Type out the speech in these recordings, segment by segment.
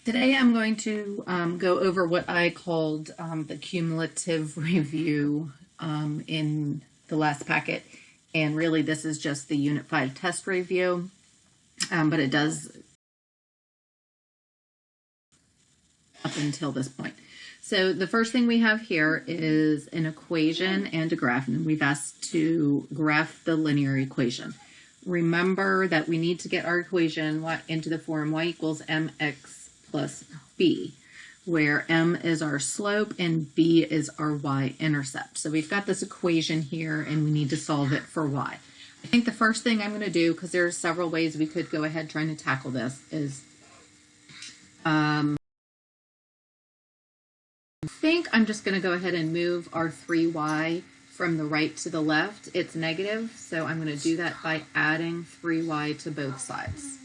Today I'm going to go over what I called the cumulative review in the last packet. And really this is just the Unit 5 test review, but it does up until this point. So the first thing we have here is an equation and a graph, and we've asked to graph the linear equation. Remember that we need to get our equation into the form y equals mx plus b, where m is our slope and b is our y-intercept. So we've got this equation here and we need to solve it for y. I think the first thing I'm going to do, because there are several ways we could go ahead trying to tackle this, is I think I'm just going to go ahead and move our 3y from the right to the left. It's negative, so I'm going to do that by adding 3y to both sides.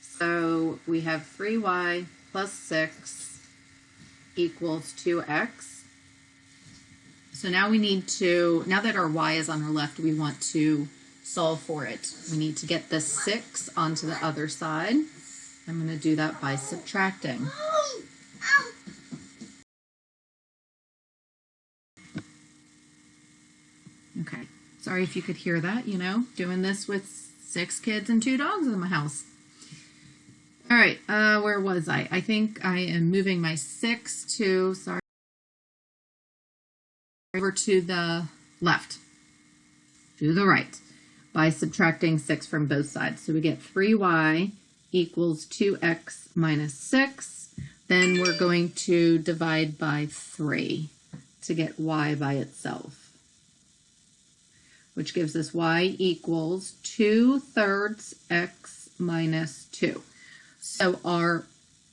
So we have 3y plus 6 equals 2x. So now we need to, now that our y is on our left, we want to solve for it. We need to get the 6 onto the other side. I'm going to do that by subtracting. Okay, sorry if you could hear that, you know, doing this with 6 kids and 2 dogs in my house. All right, where was I? I think I am moving my 6 to, sorry, over to the left, to the right, by subtracting 6 from both sides. So we get 3y equals 2x minus 6. Then we're going to divide by 3 to get y by itself, which gives us y equals 2/3 x minus 2. So our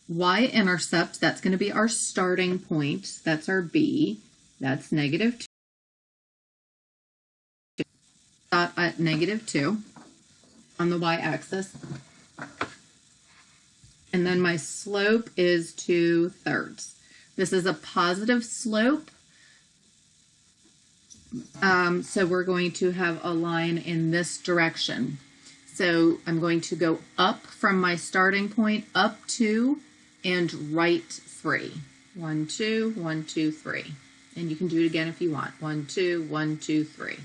y-intercept, that's going to be our starting point. That's our b. That's -2. Stop at -2 on the y-axis. And then my slope is 2/3. This is a positive slope. So we're going to have a line in this direction. So I'm going to go up from my starting point, up 2 and right 3. 1, 2, 1, 2, 3. And you can do it again if you want. 1, 2, 1, 2, 3.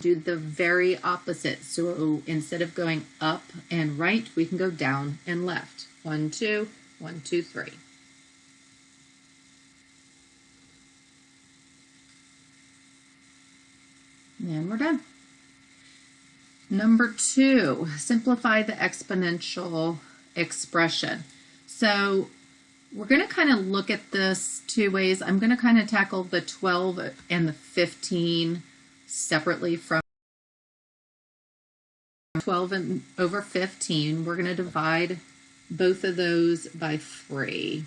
Do the very opposite. So instead of going up and right, we can go down and left. 1, 2, 1, 2, 3. And we're done. Number 2, simplify the exponential expression. So we're going to kind of look at this 2 ways. I'm going to kind of tackle the 12 and the 15 separately from 12 and over 15. We're going to divide both of those by 3,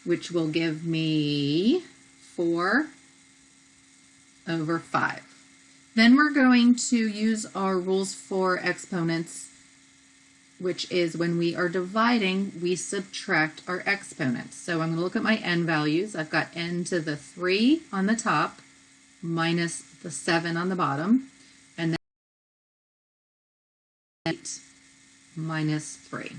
which will give me 4 over 5. Then we're going to use our rules for exponents, which is when we are dividing, we subtract our exponents. So I'm going to look at my n values. I've got n to the 3 on the top minus the 7 on the bottom, and then 8 minus 3,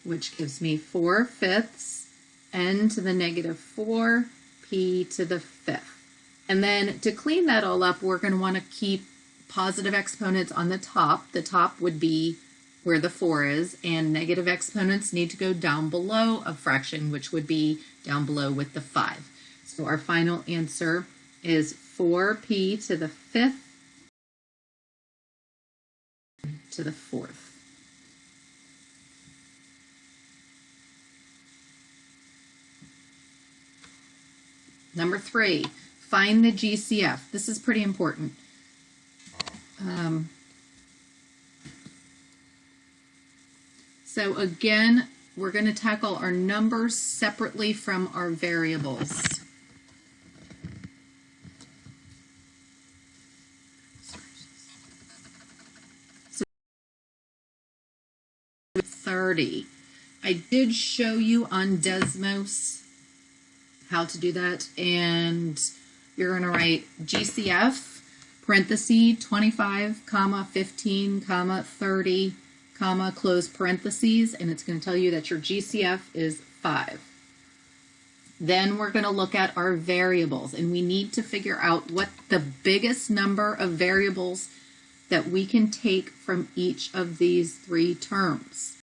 which gives me 4/5 n to the -4, p to the 5th. And then to clean that all up, we're going to want to keep positive exponents on the top. The top would be where the 4 is, and negative exponents need to go down below a fraction, which would be down below with the 5. So our final answer is 4p to the 5th to the 4th. Number 3, find the GCF. This is pretty important. So again, we're going to tackle our numbers separately from our variables. So 30. I did show you on Desmos how to do that, and you're going to write GCF parenthesis 25, comma 15, comma 30, comma close parentheses, and it's going to tell you that your GCF is 5. Then we're going to look at our variables, and we need to figure out what the biggest number of variables that we can take from each of these 3 terms.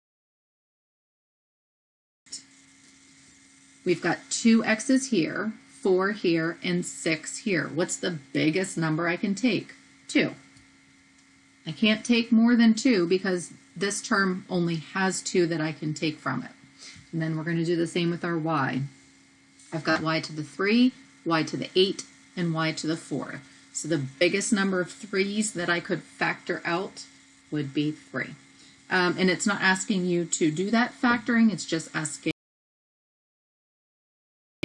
We've got 2 x's here, 4 here, and 6 here. What's the biggest number I can take? 2. I can't take more than 2 because this term only has 2 that I can take from it. And then we're going to do the same with our y. I've got y to the 3, y to the 8, and y to the 4. So the biggest number of 3's that I could factor out would be 3. And it's not asking you to do that factoring, it's just asking.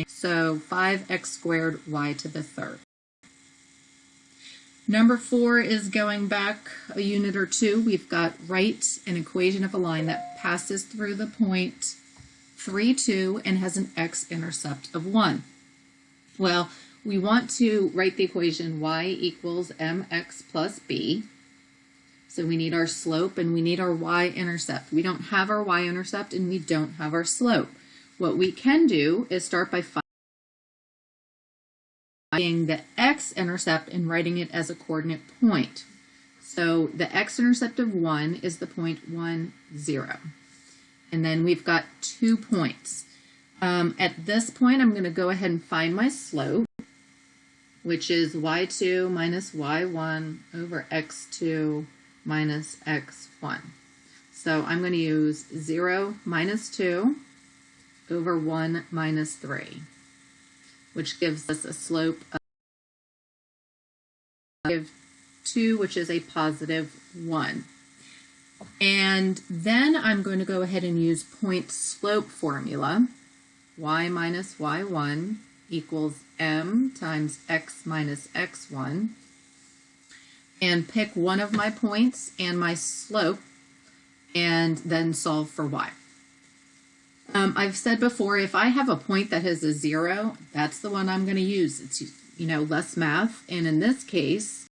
So 5x squared y to the 3rd. Number 4 is going back a unit or 2. We've got write an equation of a line that passes through the point 3, 2 and has an x-intercept of 1. Well, we want to write the equation y equals mx plus b. So we need our slope and we need our y-intercept. We don't have our y-intercept and we don't have our slope. What we can do is start by finding the x-intercept and writing it as a coordinate point. So the x-intercept of 1 is the point 1, 0. And then we've got 2 points. At this point, I'm going to go ahead and find my slope, which is y2 minus y1 over x2 minus x1. So I'm going to use 0 minus 2 over 1 minus 3, which gives us a slope of 2, which is a positive 1. And then I'm going to go ahead and use point slope formula. Y minus y1 equals m times x minus x1. And pick one of my points and my slope, and then solve for y. I've said before, if I have a point that has a 0, that's the one I'm going to use. It's, less math. And in this case,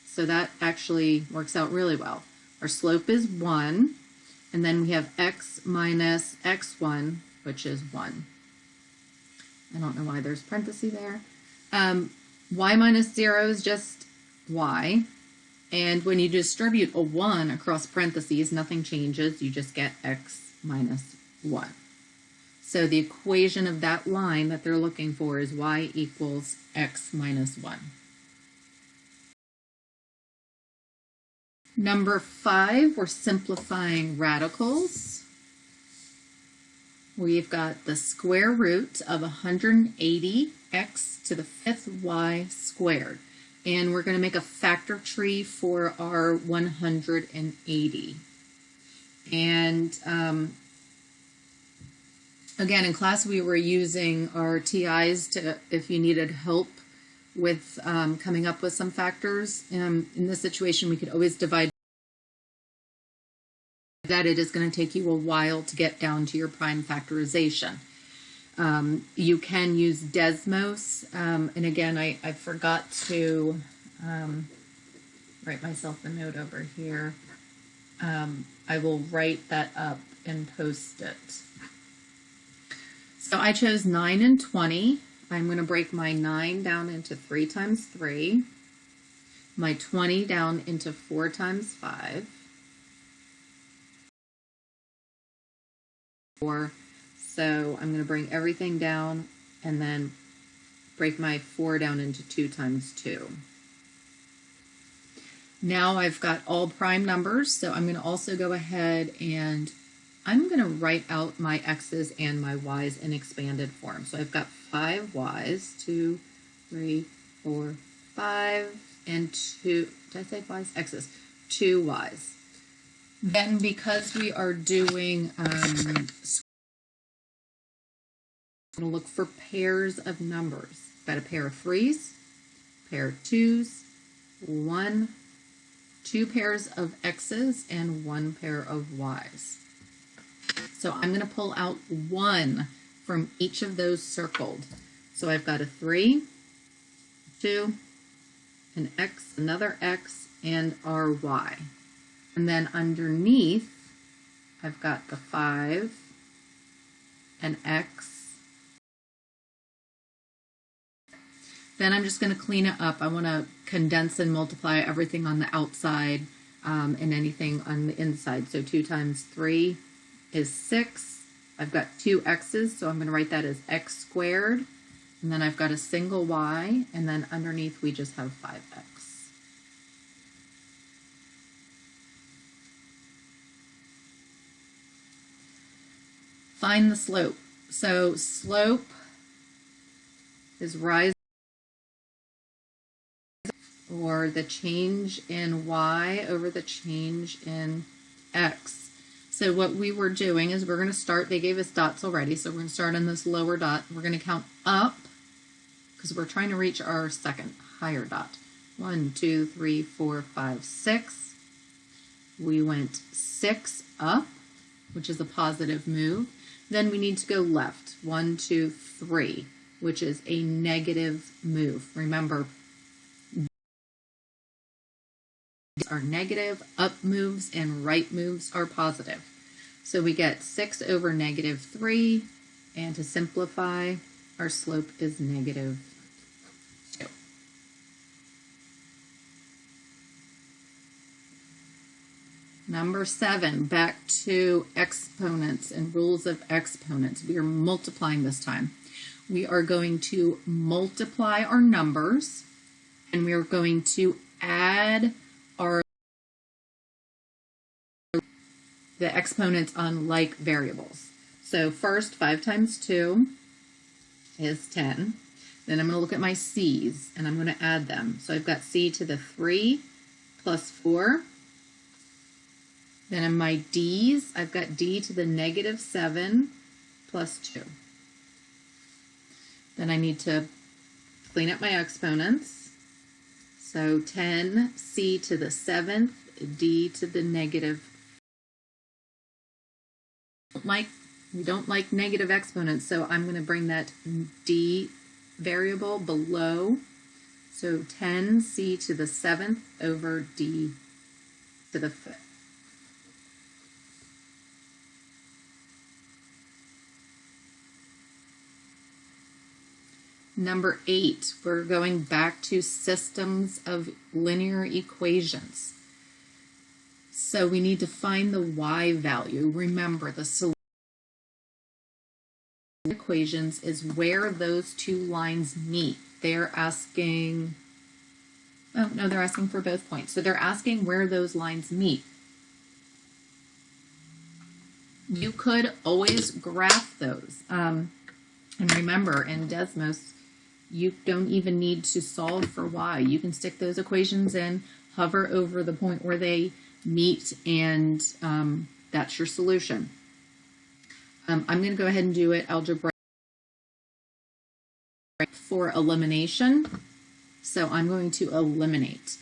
so that actually works out really well. Our slope is 1, and then we have x minus x1, which is 1. I don't know why there's parentheses there. Y minus 0 is just y. And when you distribute a 1 across parentheses, nothing changes. You just get x minus 1. So the equation of that line that they're looking for is y equals x minus 1. Number 5, we're simplifying radicals. We've got the square root of 180x to the 5th y squared. And we're going to make a factor tree for our 180. And again, in class we were using our TIs to, if you needed help with coming up with some factors. In this situation, we could always divide that. It is going to take you a while to get down to your prime factorization. You can use Desmos, and again, I forgot to write myself a note over here. I will write that up and post it. So I chose 9 and 20. I'm going to break my 9 down into 3 times 3, my 20 down into 4 times 5, 4. So I'm going to bring everything down and then break my 4 down into 2 times 2. Now I've got all prime numbers, so I'm going to also go ahead and I'm going to write out my x's and my y's in expanded form. So I've got 5 y's, 2, 3, 4, 5, and 2, did I say y's? X's, 2 y's. Then because we are doing, I'm going to look for pairs of numbers. Got a pair of 3's, pair of 2's, 1, 2 pairs of x's, and 1 pair of y's. So I'm going to pull out 1 from each of those circled. So I've got a 3, 2, an x, another x, and our y. And then underneath, I've got the 5, an x. Then I'm just going to clean it up. I want to condense and multiply everything on the outside and anything on the inside. So 2 times 3 is 6. I've got 2 x's, so I'm going to write that as x squared. And then I've got a single y, and then underneath we just have 5x. Find the slope. So slope is rise, or the change in y over the change in x. So what we were doing is we're going to start, they gave us dots already, so we're going to start on this lower dot. We're going to count up because we're trying to reach our second higher dot. 1, 2, 3, 4, 5, 6. We went 6 up, which is a positive move. Then we need to go left. 1, 2, 3, which is a negative move. Remember, are negative, up moves and right moves are positive. So we get 6 over negative 3, and to simplify, our slope is negative 2. Number 7, back to exponents and rules of exponents. We are multiplying this time. We are going to multiply our numbers, and we are going to add the exponents on like variables. So first, 5 times 2 is 10. Then I'm going to look at my c's, and I'm going to add them. So I've got c to the 3 plus 4. Then in my d's, I've got d to the negative 7 plus 2. Then I need to clean up my exponents. So 10 c to the 7th, d to the negative. We don't like negative exponents, so I'm going to bring that d variable below. So 10c to the 7th over d to the 5th. Number 8, we're going back to systems of linear equations. So we need to find the y value. Remember, the solution equations is where those two lines meet. They're asking, oh no, they're asking for both points. So they're asking where those lines meet. You could always graph those. And remember, in Desmos, you don't even need to solve for y. You can stick those equations in, hover over the point where they meet, and that's your solution. I'm going to go ahead and do it algebraic for elimination. So I'm going to eliminate.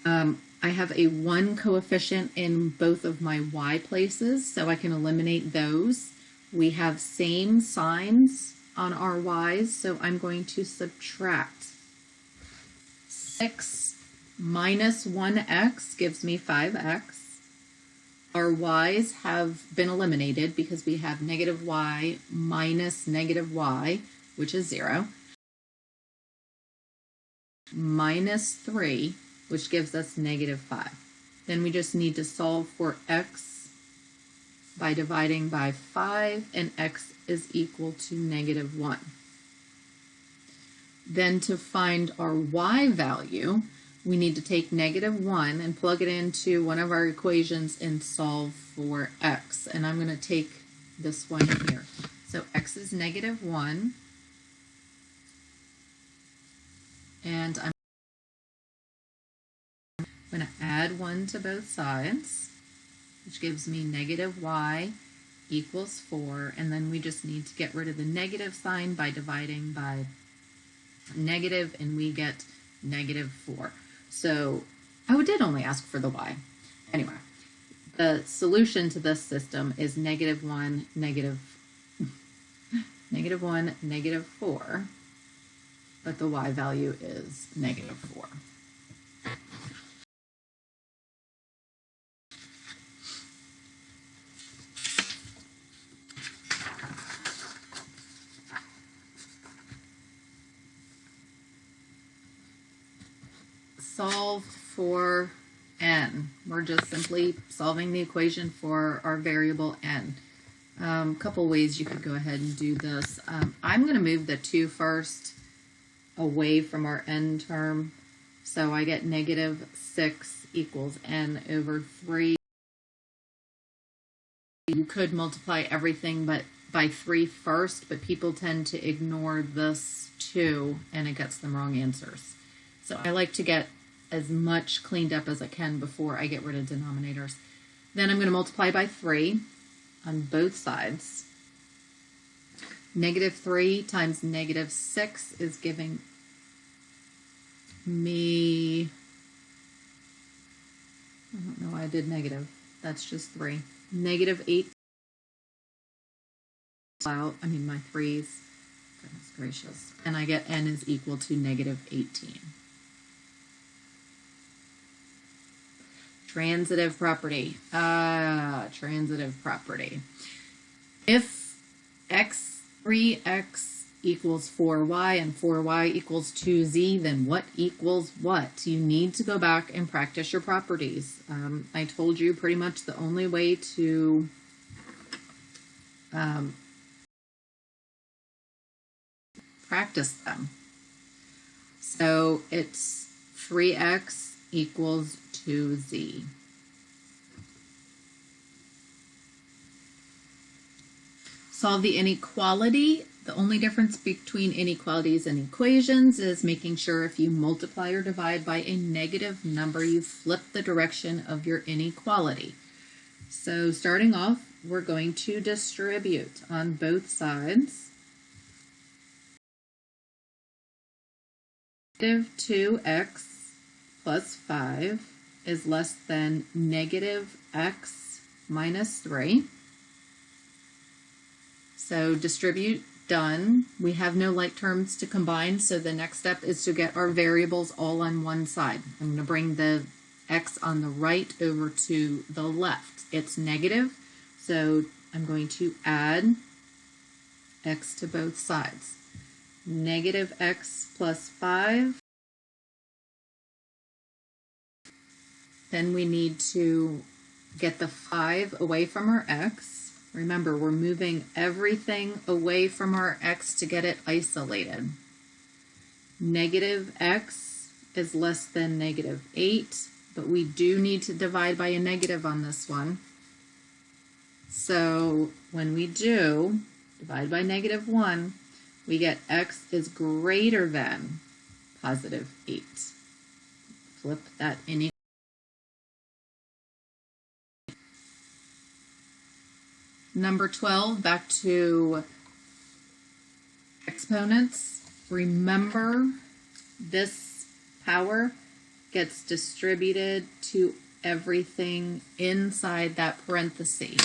I have a 1 coefficient in both of my y places, so I can eliminate those. We have same signs on our y's, so I'm going to subtract. 6 minus 1x gives me 5x. Our y's have been eliminated because we have negative y minus negative y, which is 0, minus 3, which gives us negative 5. Then we just need to solve for x by dividing by 5, and x is equal to negative 1. Then to find our y value, we need to take negative 1 and plug it into one of our equations and solve for x. And I'm going to take this one here. So x is negative 1. And I'm going to add 1 to both sides, which gives me negative y equals 4. And then we just need to get rid of the negative sign by dividing by negative, and we get negative 4. So, oh, it did only ask for the y. Anyway, the solution to this system is negative 1, negative 4. but the y value is -4. Solve for n. We're just simply solving the equation for our variable n. Couple ways you could go ahead and do this. I'm going to move the 2 first away from our n term, so I get -6 equals n over 3. You could multiply everything but by 3 first, but people tend to ignore this 2 and it gets them wrong answers. So I like to get as much cleaned up as I can before I get rid of denominators. Then I'm going to multiply by 3 on both sides. -3 times -6 is giving me, I don't know why I did negative. That's just 3. -8. Wow, I mean my 3's. Goodness gracious. And I get n is equal to -18. Transitive property. Transitive property. If 3x equals 4y and 4y equals 2z, then what equals what? You need to go back and practice your properties. I told you pretty much the only way to practice them. So it's 3x equals 2z. Solve the inequality. The only difference between inequalities and equations is making sure if you multiply or divide by a negative number, you flip the direction of your inequality. So starting off, we're going to distribute on both sides. -2x plus 5 is less than -x minus 3. So distribute, done. We have no like terms to combine, so the next step is to get our variables all on one side. I'm going to bring the x on the right over to the left. It's negative, so I'm going to add x to both sides. -x plus 5. Then we need to get the 5 away from our x. Remember, we're moving everything away from our x to get it isolated. -x is less than -8, but we do need to divide by a negative on this one. So when we do divide by -1, we get x is greater than +8. Flip that inequality. Number 12, back to exponents. Remember, this power gets distributed to everything inside that parenthesis.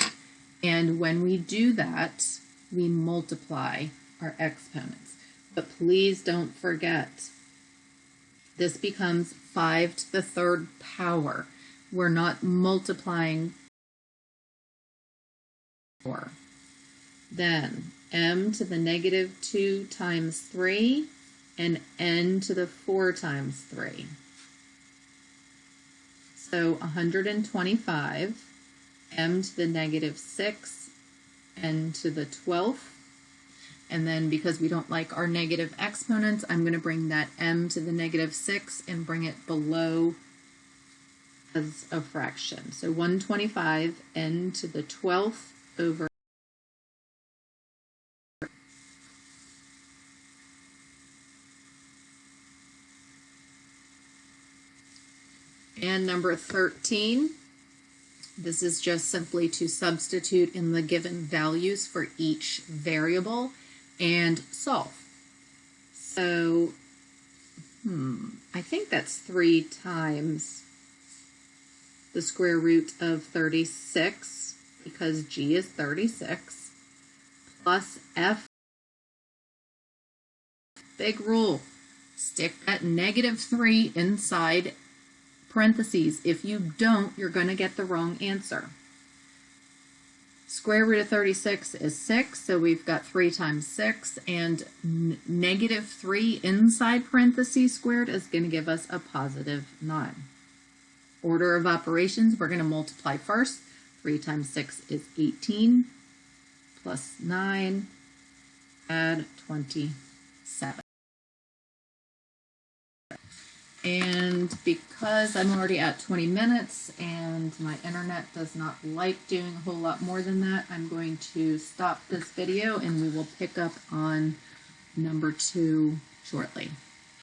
And when we do that, we multiply our exponents. But please don't forget, this becomes 5 to the 3rd power. We're not multiplying 4. Then m to the -2 times 3 and n to the 4 times 3. So 125, m to the -6, n to the 12th. And then because we don't like our negative exponents, I'm going to bring that m to the -6 and bring it below as a fraction. So 125 n to the 12th over and number 13. This is just simply to substitute in the given values for each variable and solve. So, I think that's 3 times the square root of 36, because g is 36, plus f, big rule, Stick that -3 inside parentheses. If you don't, you're going to get the wrong answer. Square root of 36 is 6, so we've got 3 times 6, and -3 inside parentheses squared is going to give us a +9. Order of operations, we're going to multiply first. 3 times 6 is 18, plus 9, add 27. And because I'm already at 20 minutes and my internet does not like doing a whole lot more than that, I'm going to stop this video and we will pick up on number 2 shortly.